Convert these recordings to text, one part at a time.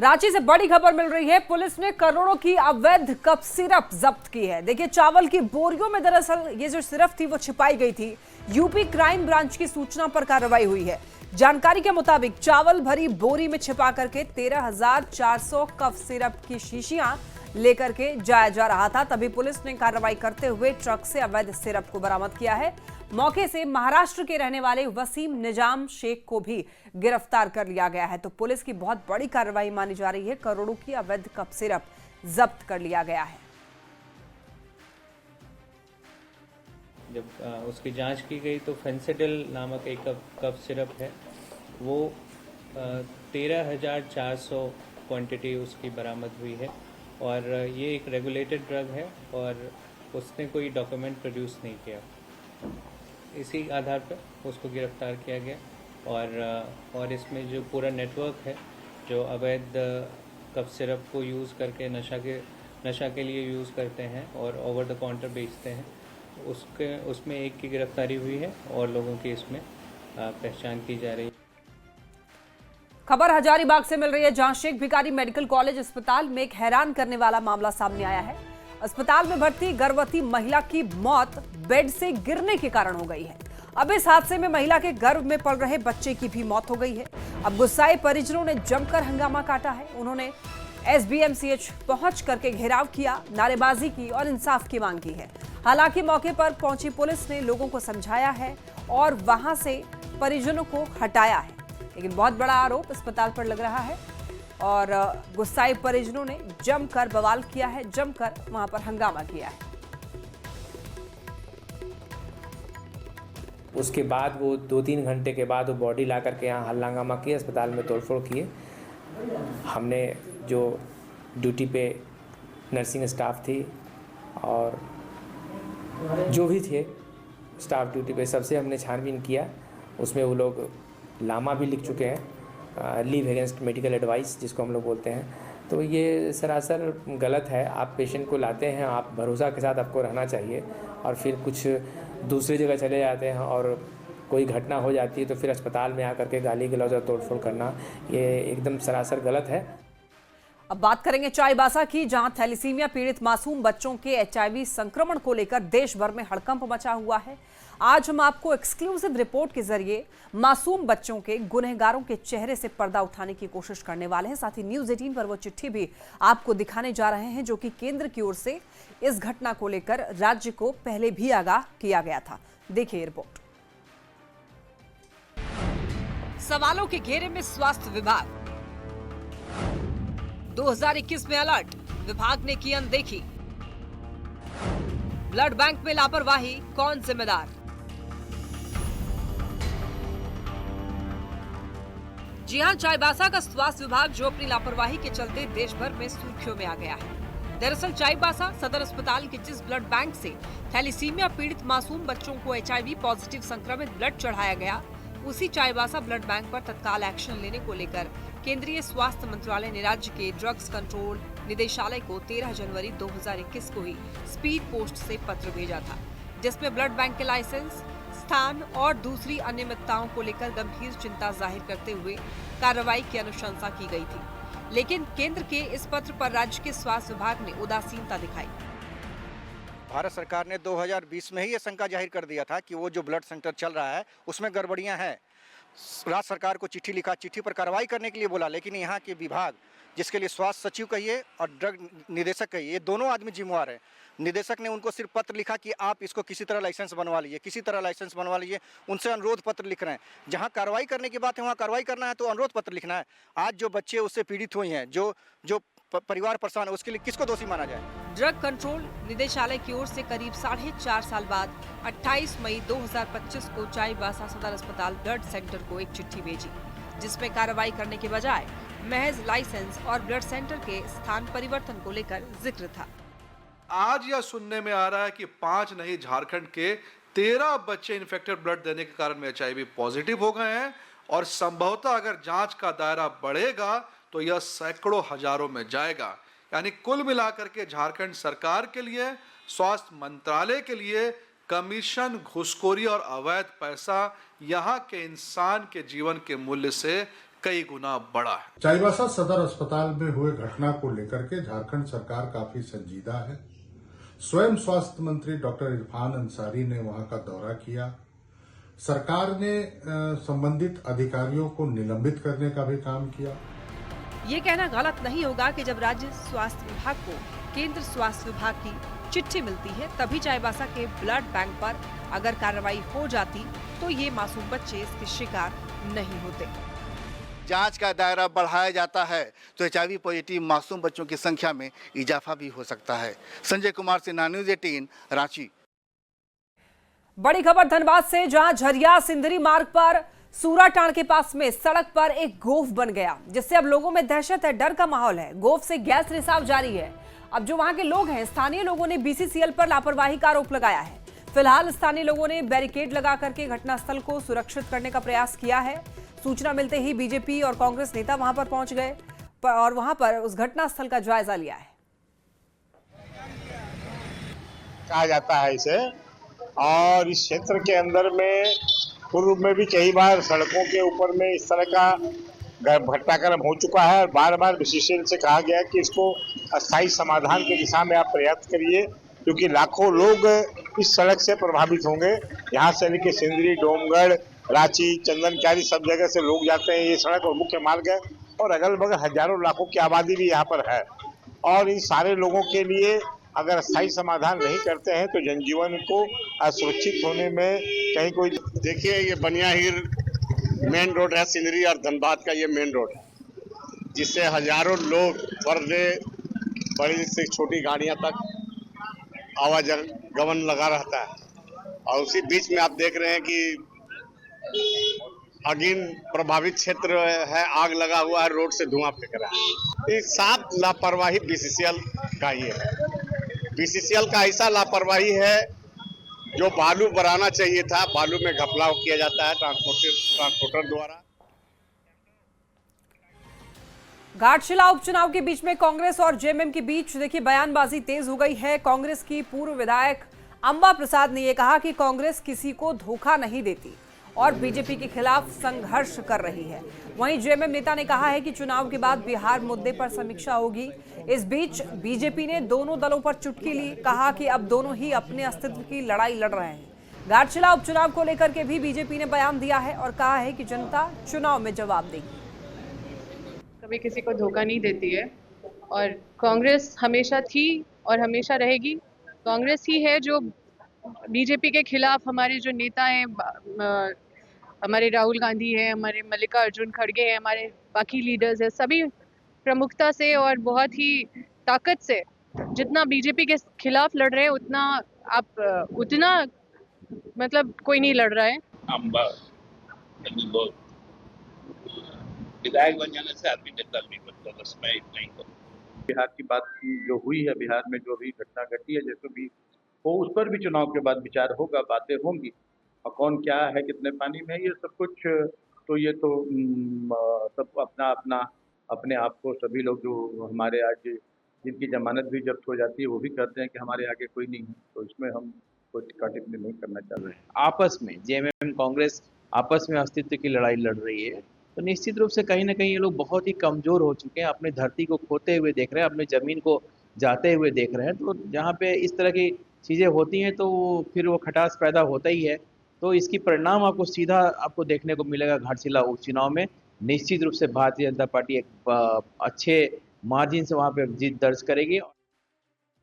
रांची से बड़ी खबर मिल रही है। पुलिस ने करोड़ों की अवैध कफ सिरप जब्त की है। देखिए, चावल की बोरियों में दरअसल ये जो सिरप थी वो छिपाई गई थी। यूपी क्राइम ब्रांच की सूचना पर कार्रवाई हुई है। जानकारी के मुताबिक चावल भरी बोरी में छिपा करके 13,400 कफ सिरप की शीशियां लेकर के जाया जा रहा था। तभी पुलिस ने कार्रवाई करते हुए ट्रक से अवैध सिरप को बरामद किया है। मौके से महाराष्ट्र के रहने वाले वसीम निजाम शेख को भी गिरफ्तार कर लिया गया है। तो पुलिस की बहुत बड़ी कार्रवाई मानी जा रही है। करोड़ों की अवैध कफ सिरप जब्त कर लिया गया है। जब उसकी जांच की गई तो फेंसिडिल नामक एक कफ सिरप है, वो 13,400 क्वांटिटी उसकी बरामद हुई है और ये एक रेगुलेटेड ड्रग है और उसने कोई डॉक्यूमेंट प्रोड्यूस नहीं किया। इसी आधार पर उसको गिरफ्तार किया गया और इसमें जो पूरा नेटवर्क है जो अवैध कफ सिरप को यूज़ करके नशा के लिए यूज़ करते हैं और ओवर द काउंटर बेचते हैं, उसमें एक की गिरफ्तारी हुई है और लोगों की इसमें पहचान की जा रही है। खबर हजारीबाग से मिल रही है, जहां शेख भिखारी मेडिकल कॉलेज अस्पताल में एक हैरान करने वाला मामला सामने आया है। अस्पताल में भर्ती गर्भवती महिला की मौत बेड से गिरने के कारण हो गई है। अब इस हादसे में महिला के गर्भ में पल रहे बच्चे की भी मौत हो गई है। अब गुस्साए परिजनों ने जमकर हंगामा काटा है। उन्होंने SBMCH पहुंच करके घेराव किया, नारेबाजी की और इंसाफ की मांग की है। हालांकि मौके पर पहुंची पुलिस ने लोगों को समझाया है और वहां से परिजनों को हटाया है, लेकिन बहुत बड़ा आरोप अस्पताल पर लग रहा है और गुस्साए परिजनों ने जमकर बवाल किया है, जमकर वहां पर हंगामा किया है। उसके बाद वो 2-3 घंटे के बाद वो बॉडी ला करके यहाँ हल्ला हंगामा किए, अस्पताल में तोड़फोड़ किए। हमने जो ड्यूटी पे नर्सिंग स्टाफ थी और जो भी थे स्टाफ ड्यूटी पे, सबसे हमने छानबीन किया। उसमें वो लोग लामा भी लिख चुके हैं, लीव अगेंस्ट मेडिकल एडवाइस जिसको हम लोग बोलते हैं। तो ये सरासर गलत है। आप पेशेंट को लाते हैं, आप भरोसा के साथ आपको रहना चाहिए और फिर कुछ दूसरी जगह चले जाते हैं और कोई घटना हो जाती है तो फिर अस्पताल में आकर के गाली गलौज और तोड़फोड़ करना, ये एकदम सरासर गलत है। अब बात करेंगे चाईबासा की, जहां थैलीसीमिया पीड़ित मासूम बच्चों के HIV संक्रमण को लेकर देश भर में हड़कंप मचा हुआ है। आज हम आपको एक्सक्लूसिव रिपोर्ट के जरिए मासूम बच्चों के गुनहगारों के चेहरे से पर्दा उठाने की कोशिश करने वाले हैं। साथ ही न्यूज़ 18 पर वो चिट्ठी भी आपको दिखाने जा रहे हैं जो कि केंद्र की ओर से इस घटना को लेकर राज्य को पहले भी आगाह किया गया था। देखिए रिपोर्ट। सवालों के घेरे में स्वास्थ्य विभाग। 2021 में अलर्ट, विभाग ने की अनदेखी। ब्लड बैंक में लापरवाही, कौन जिम्मेदार? जी हां, चाईबासा का स्वास्थ्य विभाग जो अपनी लापरवाही के चलते देश भर में सुर्खियों में आ गया है। दरअसल चाईबासा सदर अस्पताल के जिस ब्लड बैंक से थैलीसीमिया पीड़ित मासूम बच्चों को HIV पॉजिटिव संक्रमित ब्लड चढ़ाया गया, उसी चाईबासा ब्लड बैंक पर तत्काल एक्शन लेने को लेकर केंद्रीय स्वास्थ्य मंत्रालय ने राज्य के ड्रग्स कंट्रोल निदेशालय को 13 जनवरी 2021 को ही स्पीड पोस्ट से पत्र भेजा था, जिसमें ब्लड बैंक के लाइसेंस, स्थान और दूसरी अनियमितताओं को लेकर गंभीर चिंता जाहिर करते हुए कार्रवाई की अनुशंसा की गई थी। लेकिन केंद्र के इस पत्र पर राज्य के स्वास्थ्य विभाग ने उदासीनता दिखाई। भारत सरकार ने 2020 में ही ये शंका जाहिर कर दिया था कि वो जो ब्लड सेंटर चल रहा है उसमें गड़बड़ियां हैं। राज्य सरकार को चिट्ठी लिखा, चिट्ठी पर कार्रवाई करने के लिए बोला, लेकिन यहाँ के विभाग जिसके लिए स्वास्थ्य सचिव कहिए और ड्रग निदेशक कहिए, ये दोनों आदमी जिम्मेवार हैं। निदेशक ने उनको सिर्फ पत्र लिखा कि आप इसको किसी तरह लाइसेंस बनवा लीजिए, किसी तरह लाइसेंस बनवा लीजिए। उनसे अनुरोध पत्र लिख रहे हैं। जहां कार्रवाई करने की बात है वहां कार्रवाई करना है तो अनुरोध पत्र लिखना है। आज जो बच्चे उससे पीड़ित हुए हैं, जो परिवार परेशान है, उसके लिए किसको दोषी माना जाए? ड्रग कंट्रोल निदेशालय की ओर से करीब 4.5 साल बाद 28 मई 2025 को चाईबासा सदर अस्पताल ब्लड सेंटर को एक चिट्ठी भेजी, जिसमें कार्रवाई करने के बजाय महज लाइसेंस और ब्लड सेंटर के स्थान परिवर्तन को लेकर जिक्र था। आज यह सुनने में आ रहा है कि 5 नहीं, झारखंड के 13 बच्चे इन्फेक्टेड ब्लड देने के कारण में HIV पॉजिटिव हो गए हैं और संभवतः अगर जांच का दायरा बढ़ेगा तो यह सैकड़ों हजारों में जाएगा। यानी कुल मिलाकर के झारखंड सरकार के लिए, स्वास्थ्य मंत्रालय के लिए कमीशन, घूसखोरी और अवैध पैसा यहाँ के इंसान के जीवन के मूल्य से कई गुना बड़ा है। चाईबासा सदर अस्पताल में हुए घटना को लेकर के झारखंड सरकार काफी संजीदा है। स्वयं स्वास्थ्य मंत्री डॉक्टर इरफान अंसारी ने वहां का दौरा किया। सरकार ने संबंधित अधिकारियों को निलंबित करने का भी काम किया। ये कहना गलत नहीं होगा कि जब राज्य स्वास्थ्य विभाग को केंद्र स्वास्थ्य विभाग की चिट्ठी मिलती है तभी चाईबासा के ब्लड बैंक पर अगर कार्रवाई हो जाती तो ये मासूम बच्चे इसके शिकार नहीं होते। जांच का दायरा बढ़ाया जाता है तो HIV पॉजिटिव मासूम बच्चों की संख्या में इजाफा भी हो सकता है। संजय कुमार सिन्हा, न्यूज़ 18, रांची। बड़ी खबर धनबाद से, जहां झरिया सिंदरी मार्ग पर सूराटांड़ के पास में सड़क पर एक गोफ बन गया, जिससे अब लोगों में दहशत है, डर का माहौल है। गोफ से गैस रिसाव जारी है। अब जो वहां के लोग हैं, स्थानीय लोगों ने BCCL पर लापरवाही का आरोप लगाया है। फिलहाल स्थानीय लोगों ने बैरिकेड लगा करके घटनास्थल को सुरक्षित करने का प्रयास किया है। सूचना मिलते ही बीजेपी और कांग्रेस नेता वहां पर पहुंच गए और वहां पर उस घटनास्थल का जायजा लिया है। कहा जाता है इसे, और इस क्षेत्र के अंदर में पूर्व में भी कई बार सड़कों के ऊपर में इस तरह का घटनाक्रम हो चुका है और बार बार BCCL से कहा गया कि इसको अस्थायी समाधान की दिशा में आप प्रयास करिए, क्योंकि लाखों लोग इस सड़क से प्रभावित होंगे। यहाँ से लेकर सिंदरी, डोमगढ़, रांची, चंदनकारी सब जगह से लोग जाते हैं। ये सड़क और मुख्य मार्ग है और अगल बगल हजारों लाखों की आबादी भी यहाँ पर है। और इन सारे लोगों के लिए अगर स्थायी समाधान नहीं करते हैं तो जनजीवन को असुरक्षित होने में कहीं कोई। देखिए, ये बनियाहिर मेन रोड है, सिंदरी और धनबाद का ये मेन रोड है, जिससे हजारों लोग पर डे बड़ी से छोटी गाड़ियां तक आवागमन लगा रहता है। और उसी बीच में आप देख रहे हैं कि अगिन प्रभावित क्षेत्र है, आग लगा हुआ है, रोड से धुआं फेंक रहा है। एक साफ लापरवाही BCCL का ये है। BCCL का ऐसा लापरवाही है, जो बालू बनाना चाहिए था, बालू में घपलाव किया जाता है ट्रांसपोर्टर द्वारा। घाटशिला उपचुनाव के बीच में कांग्रेस और JMM के बीच देखिए बयानबाजी तेज हो गई है। कांग्रेस की पूर्व विधायक अंबा प्रसाद ने यह कहा कि कांग्रेस किसी को धोखा नहीं देती और बीजेपी के खिलाफ संघर्ष कर रही है। वहीं JMM नेता ने कहा है कि चुनाव के बाद बिहार मुद्दे पर समीक्षा होगी। इस बीच बीजेपी ने दोनों दलों पर चुटकी ली, कहा कि अब दोनों ही अपने अस्तित्व की लड़ाई लड़ रहे हैं। घाटशिला उपचुनाव को लेकर के भी बीजेपी ने बयान दिया है और कहा है कि जनता चुनाव में जवाब देगी। कभी किसी को धोखा नहीं देती है और कांग्रेस हमेशा थी और हमेशा रहेगी। कांग्रेस ही है जो बीजेपी के खिलाफ, हमारे जो नेता हैं, हमारे राहुल गांधी हैं, हमारे मल्लिकार्जुन खड़गे हैं, हमारे बाकी लीडर्स हैं, सभी प्रमुखता से और बहुत ही ताकत से जितना बीजेपी के खिलाफ लड़ रहे हैं उतना मतलब कोई नहीं लड़ रहा है। विधायक बन जाने से आदमी नेता नहीं बनता, बस मैं इतना ही कहूँ। बिहार की बात जो हुई है, बिहार में जो भी घटना घटी है, जैसे भी वो उस पर भी चुनाव के बाद विचार होगा, बातें होंगी, और कौन क्या है, कितने पानी में, ये सब कुछ तो ये तो सब अपने आप को सभी लोग जो हमारे आज जिनकी जमानत भी जब्त हो जाती है वो भी कहते हैं कि हमारे आगे कोई नहीं है, तो इसमें हम कोई टिक्का टिप्पणी नहीं करना चाह रहे हैं। आपस में JMM कांग्रेस आपस में अस्तित्व की लड़ाई लड़ रही है, तो निश्चित रूप से कहीं ना कहीं ये लोग बहुत ही कमजोर हो चुके हैं, अपनी धरती को खोते हुए देख रहे हैं, अपनी जमीन को जाते हुए देख रहे हैं। तो जहाँ पे इस तरह की चीज़ें होती हैं तो फिर वो खटास पैदा होता ही है। तो इसकी परिणाम आपको देखने को मिलेगा घाटशिला उपचुनाव में। निश्चित रूप से भारतीय जनता पार्टी एक अच्छे मार्जिन से वहाँ पे जीत दर्ज करेगी।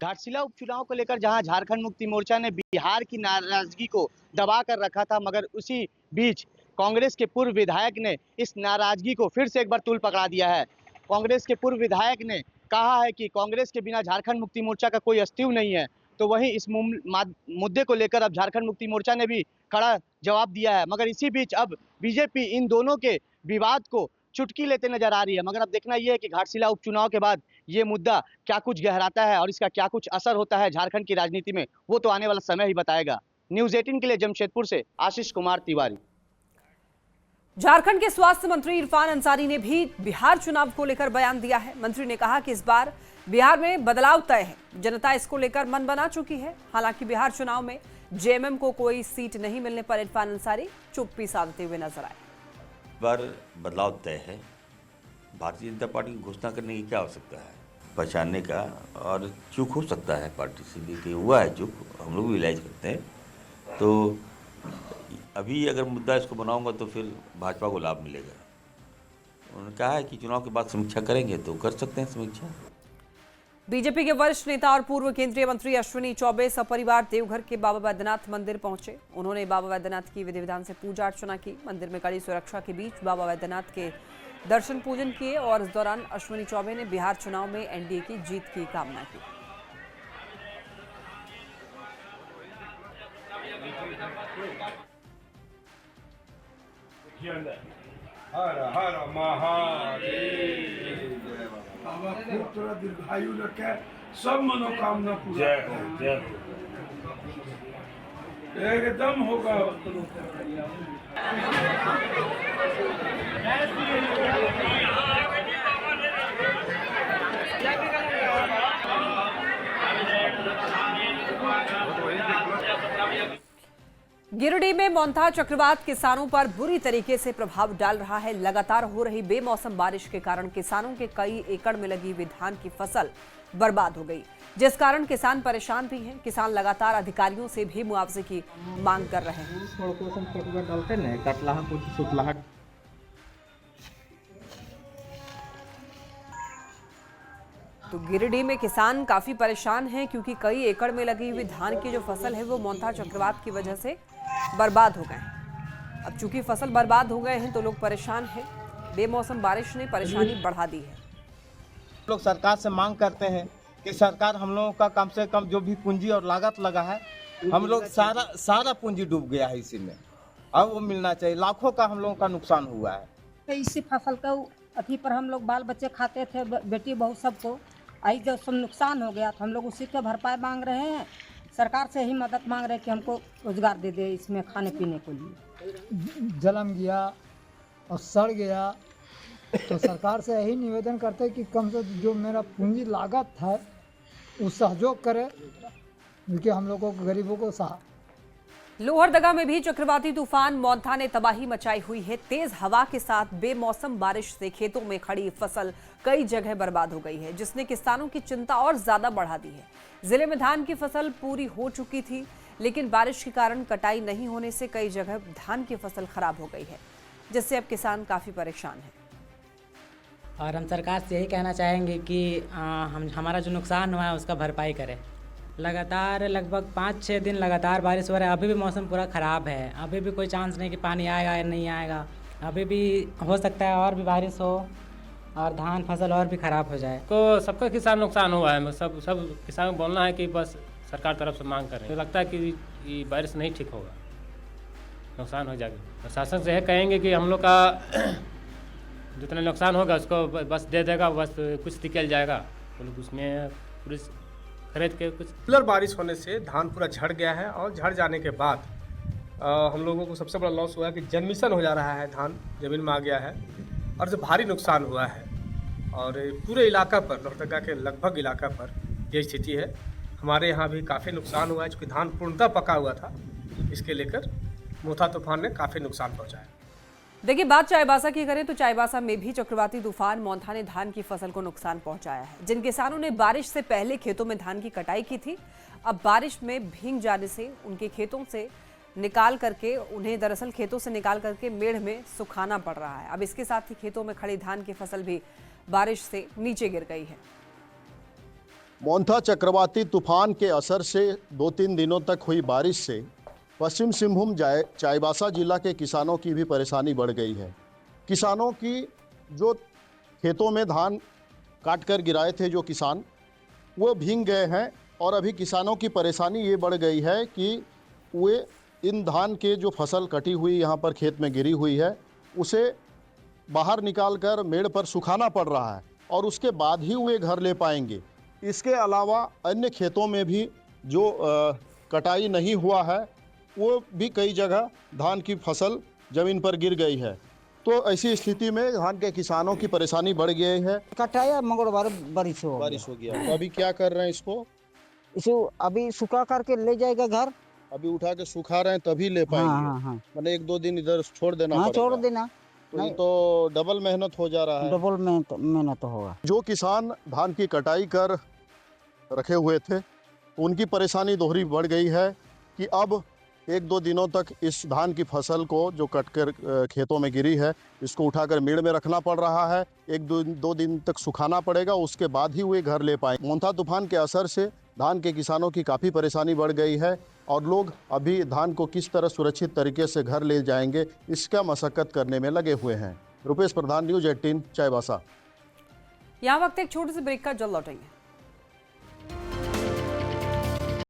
घाटशिला उपचुनाव को लेकर जहां झारखंड मुक्ति मोर्चा ने बिहार की नाराजगी को दबा कर रखा था, मगर उसी बीच कांग्रेस के पूर्व विधायक ने इस नाराजगी को फिर से एक बार तूल पकड़ा दिया है। कांग्रेस के पूर्व विधायक ने कहा है कि कांग्रेस के बिना झारखंड मुक्ति मोर्चा का कोई अस्तित्व नहीं है। तो वहीं इस मुद्दे को लेकर अब झारखंड मुक्ति मोर्चा ने भी कड़ा जवाब दिया है, मगर इसी बीच अब बीजेपी इन दोनों के विवाद को चुटकी लेते नजर आ रही है। मगर अब देखना यह है कि घाटशिला उपचुनाव के बाद ये मुद्दा क्या कुछ गहराता है और इसका क्या कुछ असर होता है झारखंड की राजनीति में, वो तो आने वाला समय ही बताएगा। न्यूज़ 18 के लिए जमशेदपुर से आशीष कुमार तिवारी। झारखंड के स्वास्थ्य मंत्री इरफान अंसारी ने भी बिहार चुनाव को लेकर बयान दिया है। मंत्री ने कहा कि इस बार बिहार में बदलाव तय है, जनता इसको लेकर मन बना चुकी है। हालांकि बिहार चुनाव में JMM को कोई सीट नहीं मिलने पर इरफान अंसारी चुप्पी साधते हुए नजर आए। बार बदलाव तय है। भारतीय जनता पार्टी की घोषणा करने की क्या आवश्यकता है, पहचानने का, और चूक हो सकता है पार्टी से भी कि हुआ है चूक, हम लोग भी रियलाइज करते हैं। तो अभी अगर मुद्दा इसको बनाऊंगा तो फिर भाजपा को लाभ मिलेगा। उन्होंने कहा है कि चुनाव के बाद समीक्षा करेंगे, तो कर सकते हैं समीक्षा। बीजेपी के वरिष्ठ नेता और पूर्व केंद्रीय मंत्री अश्विनी चौबे सपरिवार देवघर के बाबा वैद्यनाथ मंदिर पहुंचे। उन्होंने बाबा वैद्यनाथ की विधि विधान से पूजा अर्चना की। मंदिर में कड़ी सुरक्षा के बीच बाबा वैद्यनाथ के दर्शन पूजन किए और इस दौरान अश्विनी चौबे ने बिहार चुनाव में एनडीए की जीत की कामना की। हर हर महादेव। बाबा खूब तोरा दीर्घायु रखे, सब मनोकामना पूरा एकदम होगा। गिरिडीह में मोंथा चक्रवात किसानों पर बुरी तरीके से प्रभाव डाल रहा है। लगातार हो रही बेमौसम बारिश के कारण किसानों के कई एकड़ में लगी हुई धान की फसल बर्बाद हो गई, जिस कारण किसान परेशान भी हैं। किसान लगातार अधिकारियों से भी मुआवजे की मांग कर रहे हैं। तो गिरिडीह में किसान काफी परेशान हैं क्योंकि कई एकड़ में लगी हुई धान की जो फसल है वो मोंथा चक्रवात की वजह से बर्बाद हो गए हैं। अब चूंकि फसल बर्बाद हो गए हैं तो लोग परेशान हैं। बेमौसम बारिश ने परेशानी बढ़ा दी है। लोग सरकार से मांग करते हैं कि सरकार हम लोगों का कम से कम जो भी पूंजी और लागत लगा है, हम लोग सारा पूंजी डूब गया है इसी में, अब वो मिलना चाहिए। लाखों का हम लोगों का नुकसान हुआ है। इसी फसल का अथी पर हम लोग बाल बच्चे खाते थे, बेटी बहू सबको, आई जब सब नुकसान हो गया तो हम लोग उसी के भरपाई मांग रहे हैं। सरकार से ही मदद मांग रहे हैं कि हमको रोजगार दे दे इसमें खाने पीने के लिए। जलम गया और सड़ गया तो सरकार से यही निवेदन करते हैं कि कम से जो मेरा पूंजी लागत है वो सहयोग करे, क्योंकि हम लोगों को गरीबों को लोहरदगा में भी चक्रवाती तूफान मोंथा ने तबाही मचाई हुई है। तेज हवा के साथ बेमौसम बारिश से खेतों में खड़ी फसल कई जगह बर्बाद हो गई है, जिसने किसानों की चिंता और ज्यादा बढ़ा दी है। जिले में धान की फसल पूरी हो चुकी थी, लेकिन बारिश के कारण कटाई नहीं होने से कई जगह धान की फसल खराब हो गई है, जिससे अब किसान काफी परेशान हैं। और हम सरकार से यही कहना चाहेंगे कि हमारा जो नुकसान हुआ है उसका भरपाई करें। लगातार लगभग 5-6 दिन लगातार बारिश हो रहा है। अभी भी मौसम पूरा ख़राब है, अभी भी कोई चांस नहीं कि पानी आएगा या नहीं आएगा। अभी भी हो सकता है और भी बारिश हो और धान फसल और भी ख़राब हो जाए। तो सबका किसान नुकसान हुआ है। सब किसान को बोलना है कि बस सरकार तरफ से मांग कर रहे हैं। तो लगता है कि ये बारिश नहीं ठीक होगा, नुकसान हो जाएगा। प्रशासन से कहेंगे कि हम लोग का जितना नुकसान होगा उसको बस दे देगा, बस कुछ निकल जाएगा। तो लोग उसमें पूरी खरीद के कुछ बारिश होने से धान पूरा झड़ गया है और झड़ जाने के बाद हम लोगों को सबसे बड़ा लॉस हुआ है कि जन्मिशन हो जा रहा है, धान ज़मीन में आ गया है और जो भारी नुकसान हुआ है। और पूरे इलाका पर, लोहरदगा के लगभग इलाका पर ये स्थिति है। हमारे यहाँ भी काफ़ी नुकसान हुआ है, चूँकि धान पूर्णतः पका हुआ था। इसके लेकर मोंथा तूफान ने काफ़ी नुकसान पहुँचाया। देखिए, बात चाईबासा की करें तो चाईबासा में भी चक्रवाती तूफान मोंथा ने धान की फसल को नुकसान पहुंचाया है। जिन किसानों ने बारिश से पहले खेतों में धान की कटाई की थी, अब बारिश में भीग जाने से उनके खेतों से निकाल करके उन्हें दरअसल खेतों से निकाल करके मेढ़ में सुखाना पड़ रहा है। अब इसके साथ ही खेतों में खड़ी धान की फसल भी बारिश से नीचे गिर गई है। मोंथा चक्रवाती तूफान के असर से 2-3 दिनों तक हुई बारिश से पश्चिम सिंहभूम चाईबासा जिला के किसानों की भी परेशानी बढ़ गई है। किसानों की जो खेतों में धान काट कर गिराए थे जो किसान, वो भीग गए हैं और अभी किसानों की परेशानी ये बढ़ गई है कि वे इन धान के जो फसल कटी हुई यहाँ पर खेत में गिरी हुई है उसे बाहर निकाल कर मेड़ पर सुखाना पड़ रहा है और उसके बाद ही वे घर ले पाएंगे। इसके अलावा अन्य खेतों में भी जो कटाई नहीं हुआ है वो भी कई जगह धान की फसल जमीन पर गिर गई है। तो ऐसी स्थिति में धान के किसानों की परेशानी बढ़ गई है। कटाया मंगलवार बारिश हो गया। तो अभी क्या कर रहे हैं इसको अभी सुखा करके ले जाएगा घर। अभी उठा के सुखा रहे हैं तभी ले पाएंगे। हाँ। मतलब 1-2 दिन इधर छोड़ देना छोड़ देना। तो ये तो डबल मेहनत हो जा रहा है। डबल मेहनत होगा। जो किसान धान की कटाई कर रखे हुए थे उनकी परेशानी दोहरी बढ़ गई है कि अब 1-2 दिनों तक इस धान की फसल को जो कटकर खेतों में गिरी है इसको उठाकर मेड़ में रखना पड़ रहा है। 1-2 दिन तक सुखाना पड़ेगा, उसके बाद ही वे घर ले पाएंगे। मोंथा तूफान के असर से धान के किसानों की काफ़ी परेशानी बढ़ गई है और लोग अभी धान को किस तरह सुरक्षित तरीके से घर ले जाएंगे इसका मशक्कत करने में लगे हुए हैं। रुपेश प्रधान, न्यूज़ 18 चाईबासा। यहाँ वक्त एक छोटे से ब्रेक का, जल्द लौटेंगे।